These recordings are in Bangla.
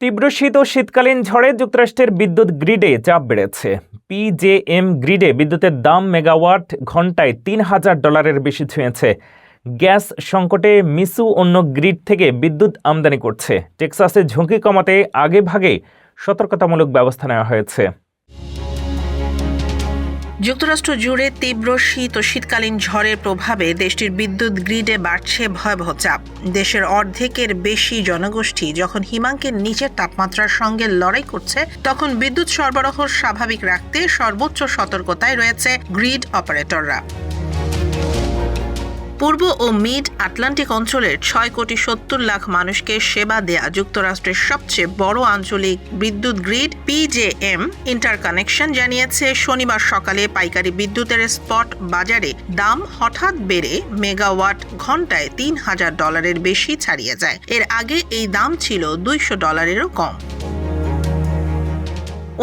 তীব্র শীত ও শীতকালীন ঝড়ে যুক্তরাষ্ট্রের বিদ্যুৎ গ্রিডে চাপ বেড়েছে। পিজেএম গ্রিডে বিদ্যুতের দাম মেগাওয়াট ঘন্টায় $৩,০০০ বেশি ছুঁয়েছে। গ্যাস সংকটে মিসু অন্য গ্রিড থেকে বিদ্যুৎ আমদানি করছে। টেক্সাসে ঝুঁকি কমাতে আগেভাগে সতর্কতামূলক ব্যবস্থা নেওয়া হয়েছে। যুক্তরাষ্ট্র জুড়ে তীব্র শীত ও শীতকালীন ঝড়ের প্রভাবে দেশটির বিদ্যুৎ গ্রিডে বাড়ছে ভয়াবহ চাপ। দেশের অর্ধেকের বেশি জনগোষ্ঠী যখন হিমাঙ্কের নিচের তাপমাত্রার সঙ্গে লড়াই করছে, তখন বিদ্যুৎ সরবরাহ স্বাভাবিক রাখতে সর্বোচ্চ সতর্কতায় রয়েছে গ্রিড অপারেটররা। পূর্ব ও মিড আটলান্টিক অঞ্চলের 6,70,00,000 মানুষকে সেবা দেয়া যুক্তরাষ্ট্রের সবচেয়ে বড় আঞ্চলিক বিদ্যুৎ গ্রিড পিজেএম ইন্টারকানেকশন জানিয়েছে, শনিবার সকালে পাইকারি বিদ্যুতের স্পট বাজারে দাম হঠাৎ বেড়ে মেগাওয়াট ঘন্টায় $3,000 বেশি ছাড়িয়ে যায়। এর আগে এই দাম ছিল $200 কম।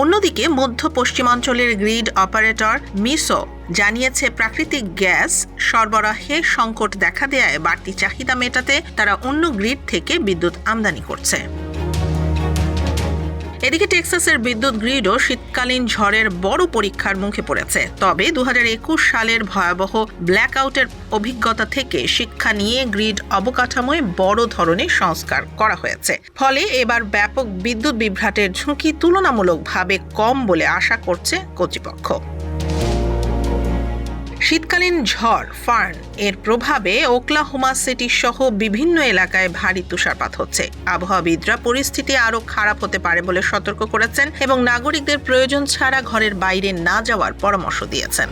অন্যদিকে মধ্য পশ্চিমাঞ্চলের গ্রিড অপারেটর মিসো জানিয়েছে, প্রাকৃতিক গ্যাস সরবরাহে সংকট দেখা দেয়ায় বাড়তি চাহিদা মেটাতে তারা অন্য গ্রিড থেকে বিদ্যুৎ আমদানি করছে। এদিকে টেক্সাসের বিদ্যুৎ গ্রিডও শীতকালীন ঝড়ের বড় পরীক্ষার মুখে পড়েছে। তবে 2021 সালের ভয়াবহ ব্ল্যাকআউটের অভিজ্ঞতা থেকে শিক্ষা নিয়ে গ্রিড অবকাঠামোয় বড় ধরনের সংস্কার করা হয়েছে। ফলে এবার ব্যাপক বিদ্যুৎ বিভ্রাটের ঝুঁকি তুলনামূলকভাবে কম বলে আশা করছে কর্তৃপক্ষ। শীতকালীন ঝড় ফার্ন এর প্রভাবে ওকলাহোমা সিটি সহ বিভিন্ন এলাকায় ভারী তুষারপাত হচ্ছে। আবহাওয়াবিদরা পরিস্থিতি আরও খারাপ হতে পারে বলে সতর্ক করেছেন এবং নাগরিকদের প্রয়োজন ছাড়া ঘরের বাইরে না যাওয়ার পরামর্শ দিয়েছেন।